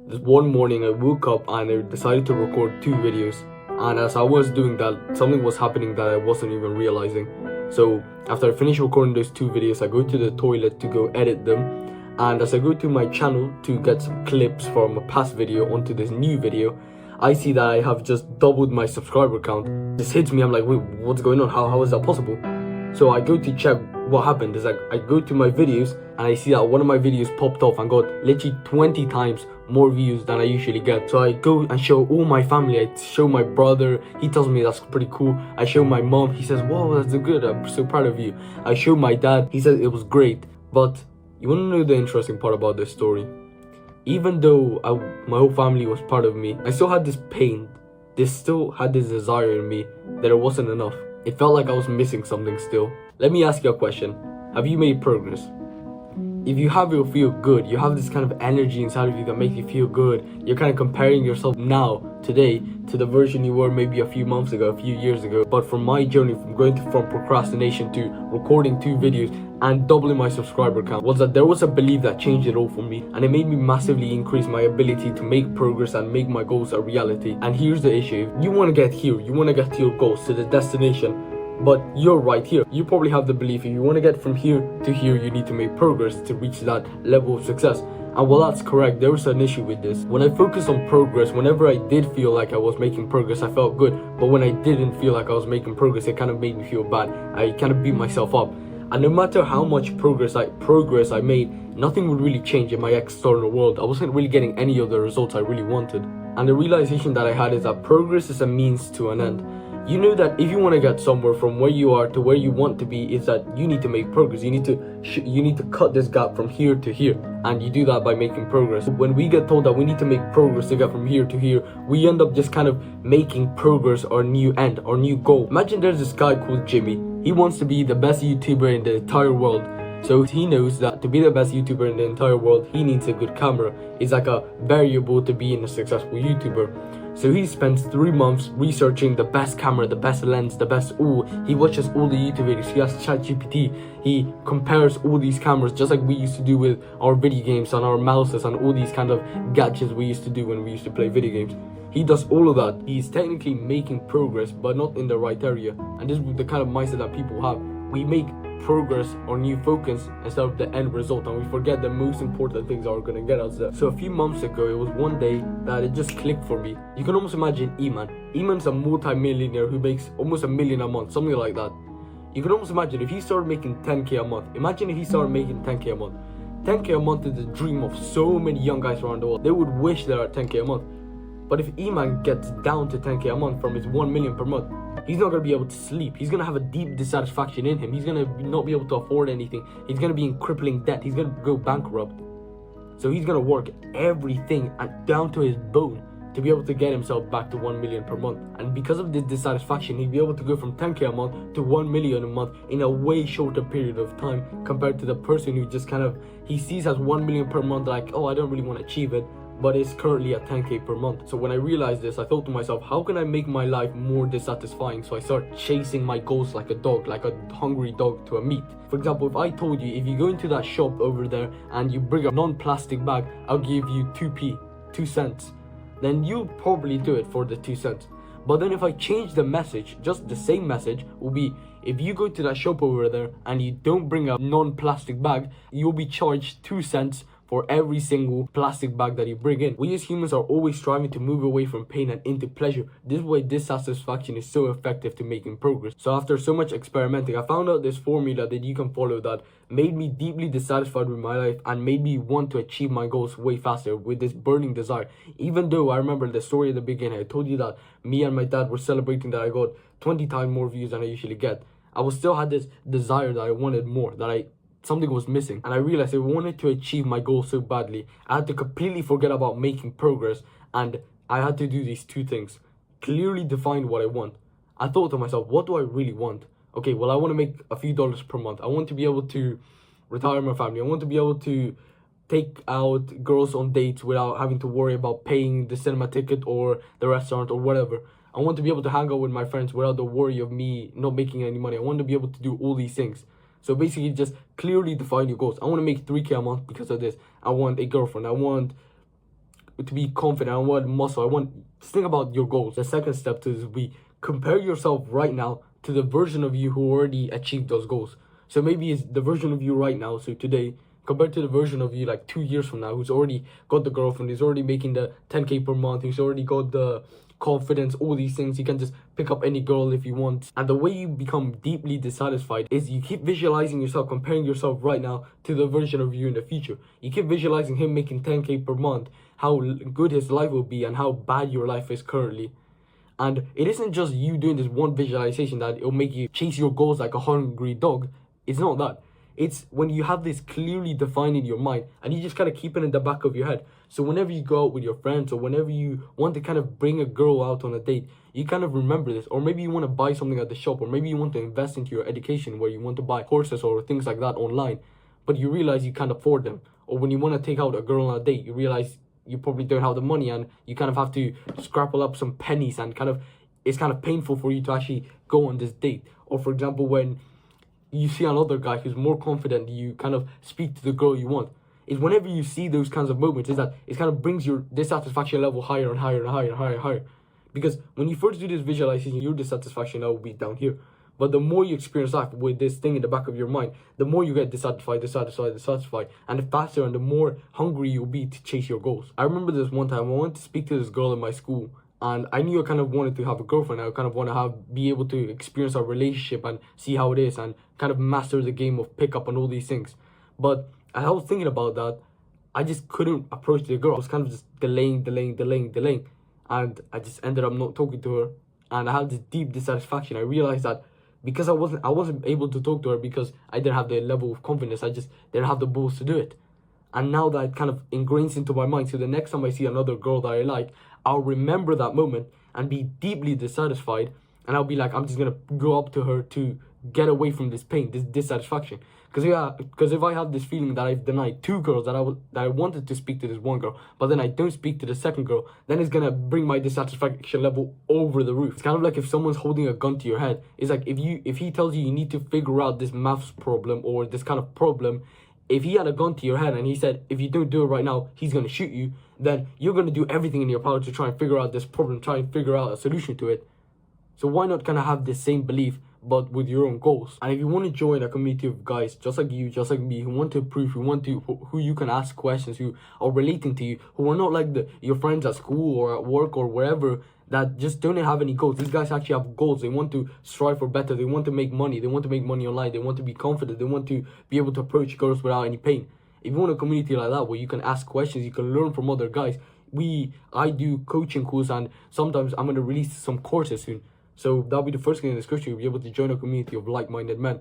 This one morning I woke up and I decided to record 2 videos. And as I was doing that, something was happening that I wasn't even realizing. So after I finished recording those 2 videos, I go to the toilet to go edit them. And as I go to my channel to get some clips from a past video onto this new video, I see that I have just doubled my subscriber count. This hits me, I'm like, wait, what's going on? How is that possible? So I go to check what happened. Is like I go to my videos and I see that one of my videos popped off and got literally 20 times more views than I usually get. So I go and show all my family. I show my brother, he tells me that's pretty cool. I show my mom, he says, wow, that's good, I'm so proud of you. I show my dad, he says it was great. But you want to know the interesting part about this story? Even though my whole family was part of me, I still had this pain. This still had this desire in me that it wasn't enough. It felt like I was missing something still. Let me ask you a question. Have you made progress? If you have, you'll feel good. You have this kind of energy inside of you that makes you feel good. You're kind of comparing yourself now, today, to the version you were maybe a few months ago, a few years ago. But from my journey, from procrastination to recording 2 videos and doubling my subscriber count, was that there was a belief that changed it all for me. And it made me massively increase my ability to make progress and make my goals a reality. And here's the issue. You want to get here. You want to get to your goals, to the destination. But you're right here. You probably have the belief if you want to get from here to here, you need to make progress to reach that level of success. And while that's correct, there was an issue with this. When I focused on progress, whenever I did feel like I was making progress, I felt good. But when I didn't feel like I was making progress, it kind of made me feel bad. I kind of beat myself up. And no matter how much progress I made, nothing would really change in my external world. I wasn't really getting any of the results I really wanted. And the realization that I had is that progress is a means to an end. You know that if you want to get somewhere from where you are to where you want to be, is that you need to make progress. You need to cut this gap from here to here, and you do that by making progress. When we get told that we need to make progress to get from here to here, we end up just kind of making progress our new end, our new goal. Imagine there's this guy called Jimmy. He wants to be the best YouTuber in the entire world. So he knows that to be the best YouTuber in the entire world, he needs a good camera. It's like a variable to being a successful YouTuber. So he spends 3 months researching the best camera, the best lens, the best he watches all the YouTube videos, he has ChatGPT, he compares all these cameras just like we used to do with our video games and our mouses and all these kind of gadgets we used to do when we used to play video games. He does all of that. He's technically making progress, but not in the right area. And this is the kind of mindset that people have. We make progress or new focus instead of the end result, and we forget the most important things are going to get us there. So a few months ago, it was one day that it just clicked for me. You can almost imagine Eman. Eman's a multi-millionaire who makes almost $1 million a month, something like that. You can almost imagine if he started making 10k a month. Imagine if he started making 10k a month. 10k a month is the dream of so many young guys around the world. They would wish they're at 10k a month. But if Eman gets down to 10k a month from his 1 million per month, he's not going to be able to sleep. He's going to have a deep dissatisfaction in him. He's going to not be able to afford anything. He's going to be in crippling debt. He's going to go bankrupt. So he's going to work everything down to his bone to be able to get himself back to 1 million per month. And because of this dissatisfaction, he'll be able to go from 10k a month to 1 million a month in a way shorter period of time compared to the person who just kind of, he sees as 1 million per month like, oh, I don't really want to achieve it, but it's currently at 10k per month. So when I realized this, I thought to myself, how can I make my life more dissatisfying? So I start chasing my goals like a dog, like a hungry dog to a meat. For example, if I told you, if you go into that shop over there and you bring a non-plastic bag, I'll give you 2 cents. Then you'll probably do it for the 2 cents. But then if I change the message, just the same message will be, if you go to that shop over there and you don't bring a non-plastic bag, you'll be charged 2 cents for every single plastic bag that you bring in. We as humans are always striving to move away from pain and into pleasure. This is why dissatisfaction is so effective to making progress. So after so much experimenting, I found out this formula that you can follow that made me deeply dissatisfied with my life and made me want to achieve my goals way faster with this burning desire. Even though I remember the story at the beginning, I told you that me and my dad were celebrating that I got 20 times more views than I usually get. I was still had this desire that I wanted more, something was missing. And I realized if I wanted to achieve my goal so badly, I had to completely forget about making progress, and I had to do these 2 things. Clearly define what I want. I thought to myself, what do I really want? Okay, well, I want to make a few dollars per month. I want to be able to retire my family. I want to be able to take out girls on dates without having to worry about paying the cinema ticket or the restaurant or whatever. I want to be able to hang out with my friends without the worry of me not making any money. I want to be able to do all these things. So basically, just clearly define your goals. I want to make 3k a month because of this. I want a girlfriend. I want to be confident. I want muscle. I want just think about your goals. The second step to this will be compare yourself right now to the version of you who already achieved those goals. So maybe it's the version of you right now, so today, compared to the version of you like 2 years from now, who's already got the girlfriend, who's already making the 10K per month, who's already got the confidence, all these things. You can just pick up any girl if you want. And the way you become deeply dissatisfied is you keep visualizing yourself, comparing yourself right now to the version of you in the future. You keep visualizing him making 10K per month, how good his life will be and how bad your life is currently. And it isn't just you doing this one visualization that it'll make you chase your goals like a hungry dog. It's not that. It's when you have this clearly defined in your mind and you just kind of keep it in the back of your head. So whenever you go out with your friends or whenever you want to kind of bring a girl out on a date, you kind of remember this. Or maybe you want to buy something at the shop, or maybe you want to invest into your education where you want to buy courses or things like that online, but you realize you can't afford them. Or when you want to take out a girl on a date, you realize you probably don't have the money and you kind of have to scrapple up some pennies, and it's kind of painful for you to actually go on this date. Or for example, when you see another guy who's more confident, you kind of speak to the girl you want. Is whenever you see those kinds of moments, is that it kind of brings your dissatisfaction level higher and higher and higher and higher and higher. Because when you first do this visualization, your dissatisfaction level will be down here. But the more you experience life with this thing in the back of your mind, the more you get dissatisfied, and the faster and the more hungry you'll be to chase your goals. I remember this one time I wanted to speak to this girl in my school, and I knew I kind of wanted to have a girlfriend. I kind of want to be able to experience our relationship and see how it is and kind of master the game of pickup and all these things. But as I was thinking about that, I just couldn't approach the girl. I was kind of just delaying. And I just ended up not talking to her. And I had this deep dissatisfaction. I realized that because I wasn't able to talk to her because I didn't have the level of confidence. I just didn't have the balls to do it. And now that it kind of ingrains into my mind, so the next time I see another girl that I like, I'll remember that moment and be deeply dissatisfied. And I'll be like, I'm just going to go up to her to get away from this pain, this dissatisfaction. Because if I have this feeling that I've denied two girls, that I wanted to speak to this one girl, but then I don't speak to the second girl, then it's gonna bring my dissatisfaction level over the roof. It's kind of like if someone's holding a gun to your head. It's like if he tells you need to figure out this maths problem or this kind of problem, if he had a gun to your head and he said, if you don't do it right now, he's gonna shoot you, then you're gonna do everything in your power to try and figure out this problem, try and figure out a solution to it. So why not kind of have the same belief, but with your own goals? And if you want to join a community of guys just like you, just like me, who want to improve, who you can ask questions, who are relating to you, who are not like your friends at school or at work or wherever that just don't have any goals. These guys actually have goals. They want to strive for better. They want to make money. They want to make money online. They want to be confident. They want to be able to approach girls without any pain. If you want a community like that where you can ask questions, you can learn from other guys. I do coaching courses, and sometimes I'm going to release some courses soon. So that'll be the first thing in the description. You'll be able to join a community of like-minded men.